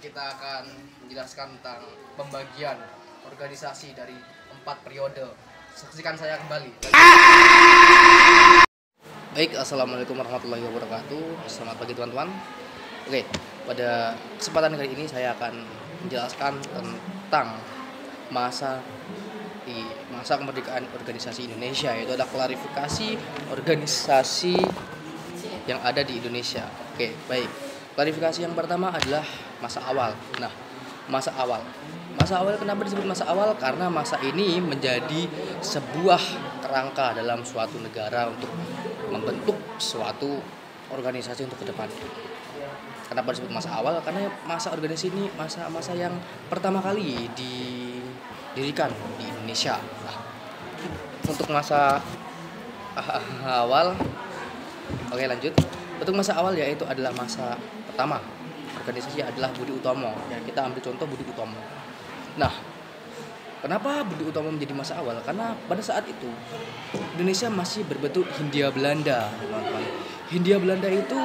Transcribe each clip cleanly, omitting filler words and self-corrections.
kita akan menjelaskan tentang pembagian organisasi dari 4 periode. Saksikan saya kembali. Baik, assalamualaikum warahmatullahi wabarakatuh. Selamat pagi teman-teman. Oke, pada kesempatan kali ini saya akan menjelaskan tentang masa kemerdekaan organisasi Indonesia, yaitu ada klarifikasi organisasi yang ada di Indonesia. Oke, baik. Klarifikasi yang pertama adalah masa awal. Nah, masa awal kenapa disebut masa awal? Karena masa ini menjadi sebuah kerangka dalam suatu negara untuk membentuk suatu organisasi untuk ke depan. Kenapa disebut masa awal? Karena masa organisasi ini masa yang pertama kali didirikan di Indonesia. Nah, untuk masa awal, oke lanjut. Untuk masa awal yaitu adalah masa pertama. Organisasi adalah Budi Utomo. Ya, kita ambil contoh Budi Utomo. Nah, kenapa Budi Utomo menjadi masa awal? Karena pada saat itu Indonesia masih berbentuk Hindia Belanda, teman-teman. Hindia Belanda itu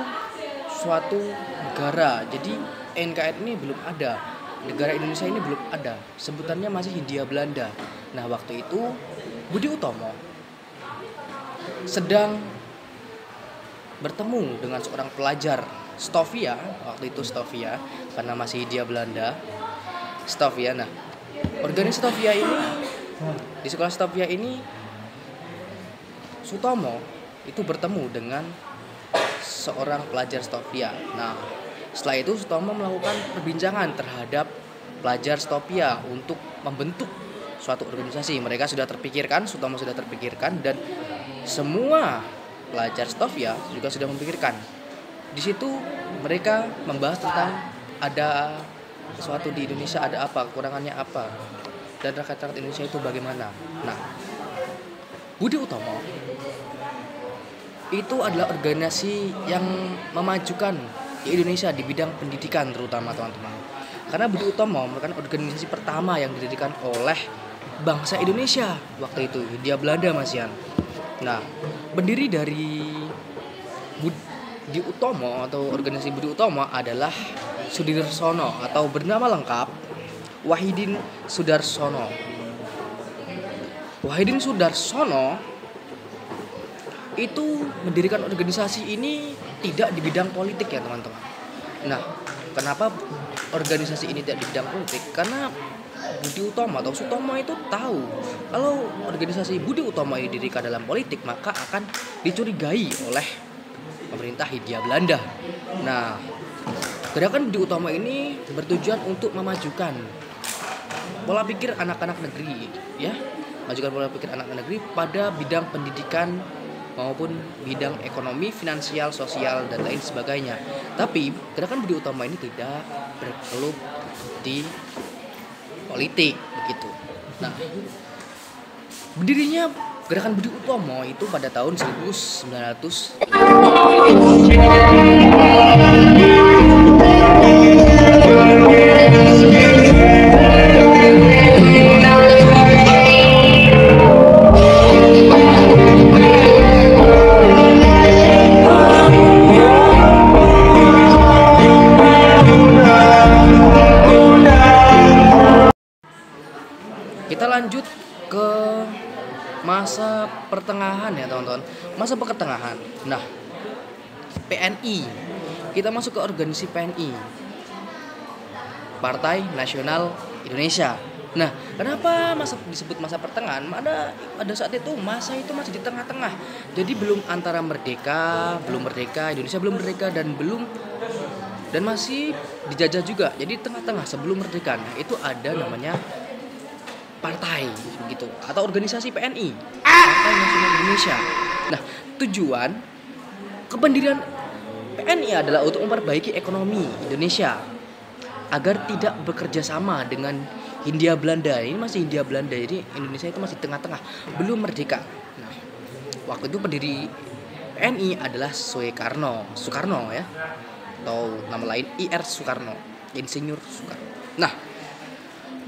suatu negara. Jadi NKRI ini belum ada. Negara Indonesia ini belum ada. Sebutannya masih Hindia Belanda. Nah, waktu itu Budi Utomo sedang bertemu dengan seorang pelajar Stovia, waktu itu Stovia karena masih Hindia Belanda. Stovia. Nah, organisasi Stovia ini, di sekolah Stovia ini Sutomo itu bertemu dengan seorang pelajar Stovia. Nah, setelah itu Sutomo melakukan perbincangan terhadap pelajar Stovia untuk membentuk suatu organisasi. Mereka sudah terpikirkan, Sutomo sudah terpikirkan, dan semua pelajar Stovia juga sudah memikirkan. Di situ mereka membahas tentang ada sesuatu di Indonesia, ada apa, kekurangannya apa, dan rakyat Indonesia itu bagaimana. Nah, Budi Utomo itu adalah organisasi yang memajukan di Indonesia di bidang pendidikan terutama, teman-teman. Karena Budi Utomo merupakan organisasi pertama yang didirikan oleh bangsa Indonesia waktu itu, Hindia Belanda masihan. Nah, pendiri dari Budi Utomo atau organisasi Budi Utomo adalah Sudirsono atau bernama lengkap Wahidin Sudarsono. Wahidin Sudarsono itu mendirikan organisasi ini tidak di bidang politik ya, teman-teman. Nah, kenapa organisasi ini tidak di bidang politik? Karena Budi Utomo atau Sutomo itu tahu kalau organisasi Budi Utomo ini didirikan dalam politik, maka akan dicurigai oleh pemerintah Hindia Belanda. Nah, gerakan Budi Utomo ini bertujuan untuk memajukan pola pikir anak-anak negeri, ya, memajukan pola pikir anak-anak negeri pada bidang pendidikan maupun bidang ekonomi, finansial, sosial, dan lain sebagainya. Tapi gerakan Budi Utomo ini tidak berkeluh di politik begitu. Nah, berdirinya gerakan Budi Utomo itu pada tahun 1900. Kita lanjut ke masa pertengahan ya, teman-teman. Masa pertengahan. Nah, PNI. Kita masuk ke organisasi PNI, Partai Nasional Indonesia. Nah, kenapa disebut masa pertengahan? Pada saat itu masa itu masih di tengah-tengah. Jadi belum antara belum merdeka, Indonesia belum merdeka dan masih dijajah juga. Jadi tengah-tengah sebelum merdeka. Nah, itu ada namanya partai begitu atau organisasi PNI, Partai Nasional Indonesia. Nah, tujuan kependirian PNI adalah untuk memperbaiki ekonomi Indonesia agar tidak bekerja sama dengan Hindia Belanda. Ini masih Hindia Belanda, jadi Indonesia itu masih tengah-tengah, belum merdeka. Nah, waktu itu pendiri PNI adalah Soekarno ya, atau nama lain IR Soekarno, Insinyur Soekarno. Nah,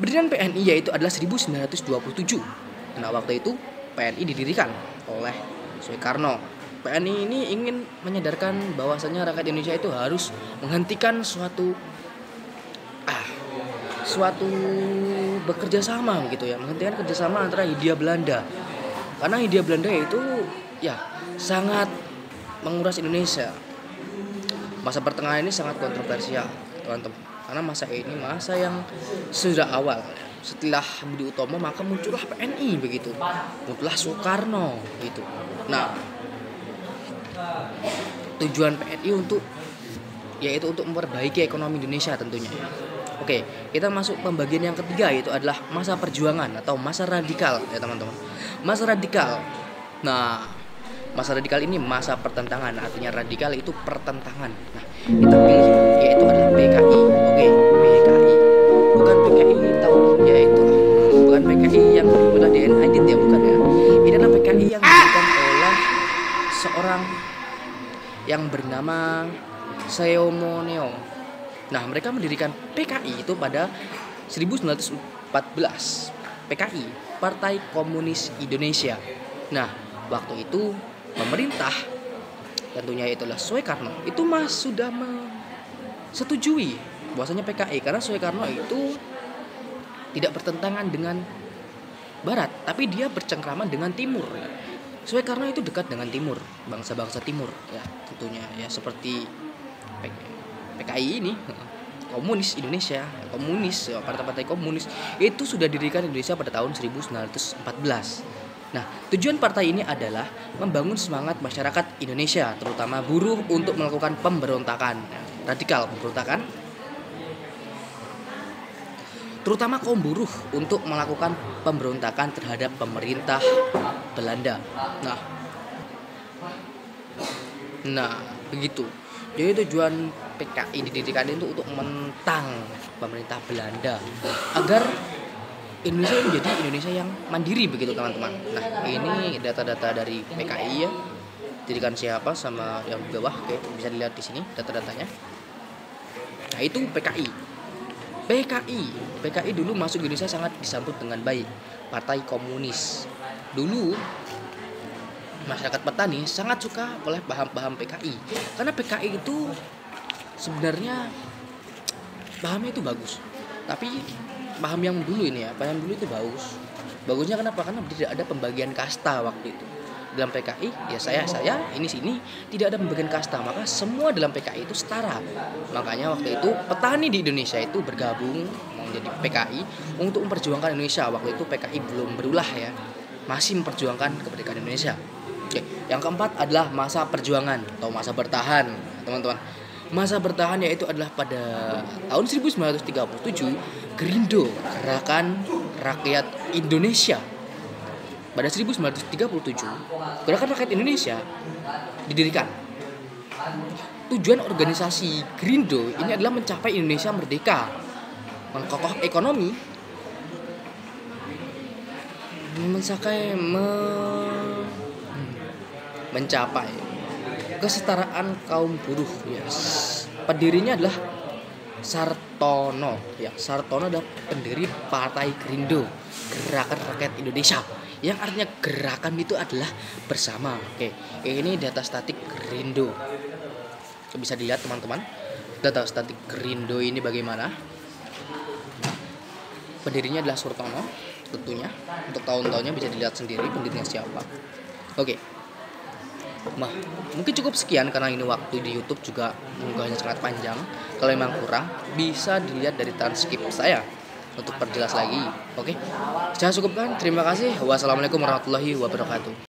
pendirian PNI yaitu adalah 1927. Nah, waktu itu PNI didirikan oleh Soekarno. PNI ini ingin menyadarkan bahwasanya rakyat Indonesia itu harus menghentikan suatu suatu bekerja sama gitu ya, menghentikan kerjasama antara Hindia Belanda. Karena Hindia Belanda itu ya sangat menguras Indonesia. Masa pertengahan ini sangat kontroversial, teman-teman. Karena masa ini masa yang sudah awal. Setelah Budi Utomo maka muncullah PNI begitu. Muncullah Soekarno gitu. Nah, tujuan PNI yaitu untuk memperbaiki ekonomi Indonesia tentunya. Oke, kita masuk pembagian yang ketiga, yaitu adalah masa perjuangan atau masa radikal ya teman-teman. Masa radikal. Nah, masa radikal ini masa pertentangan, artinya radikal itu pertentangan. Nah, kita pilih yaitu adalah PKI. Oke, PKI. Bukan PKI tahun yaitu bukan PKI yang sudah di-edit ya, bukan ya. Ini adalah PKI yang didirikan oleh seorang yang bernama Seomoneo. Nah, mereka mendirikan PKI itu pada 1914. PKI, Partai Komunis Indonesia. Nah, waktu itu pemerintah tentunya itulah Soekarno itu sudah setujui bahwasanya PKI, karena Soekarno itu tidak bertentangan dengan Barat, tapi dia bercengkrama dengan Timur. Soekarno itu dekat dengan Timur, bangsa-bangsa Timur ya tentunya ya, seperti PKI ini komunis Indonesia, komunis, partai-partai komunis itu sudah didirikan Indonesia pada tahun 1914. Nah, tujuan partai ini adalah membangun semangat masyarakat Indonesia, terutama buruh untuk melakukan pemberontakan radikal, pemberontakan terutama kaum buruh untuk melakukan pemberontakan terhadap pemerintah Belanda. Nah, begitu. Jadi tujuan PKI didirikan itu untuk menentang pemerintah Belanda agar Indonesia menjadi Indonesia yang mandiri begitu teman-teman. Nah, ini data-data dari PKI ya. Didirikan siapa sama yang di bawah, oke, bisa dilihat di sini data-datanya. Nah, itu PKI. PKI dulu masuk Indonesia sangat disambut dengan baik. Partai Komunis. Dulu masyarakat petani sangat suka oleh paham-paham PKI. Karena PKI itu sebenarnya pahamnya itu bagus. Tapi paham yang dulu ini ya, paham dulu itu bagus. Bagusnya kenapa? Karena tidak ada pembagian kasta waktu itu. Dalam PKI ya saya ini sini tidak ada pembagian kasta, maka semua dalam PKI itu setara. Makanya waktu itu petani di Indonesia itu bergabung menjadi PKI untuk memperjuangkan Indonesia. Waktu itu PKI belum berulah ya, masih memperjuangkan kemerdekaan Indonesia. Oke, yang keempat adalah masa perjuangan atau masa bertahan, teman-teman. Masa bertahan yaitu adalah pada tahun 1937 Gerindo, Gerakan Rakyat Indonesia. Pada 1937 Gerakan Rakyat Indonesia didirikan. Tujuan organisasi Gerindo ini adalah mencapai Indonesia merdeka, mengkokoh ekonomi, mencapai kesetaraan kaum buruh. Yes. Pendirinya adalah Sartono. Ya, Sartono adalah pendiri Partai Gerindo, Gerakan Rakyat Indonesia. Yang artinya gerakan itu adalah bersama. Oke, ini data statik Gerindo. Bisa dilihat teman-teman, data statik Gerindo ini bagaimana. Pendirinya adalah Sartono tentunya. Untuk tahun-tahunnya bisa dilihat sendiri pendirinya siapa. Oke. Nah, mungkin cukup sekian karena ini waktu di YouTube juga unggahnya sangat panjang. Kalau memang kurang, bisa dilihat dari transkrip saya untuk perjelas lagi. Oke, saya cukupkan. Terima kasih. Wassalamualaikum warahmatullahi wabarakatuh.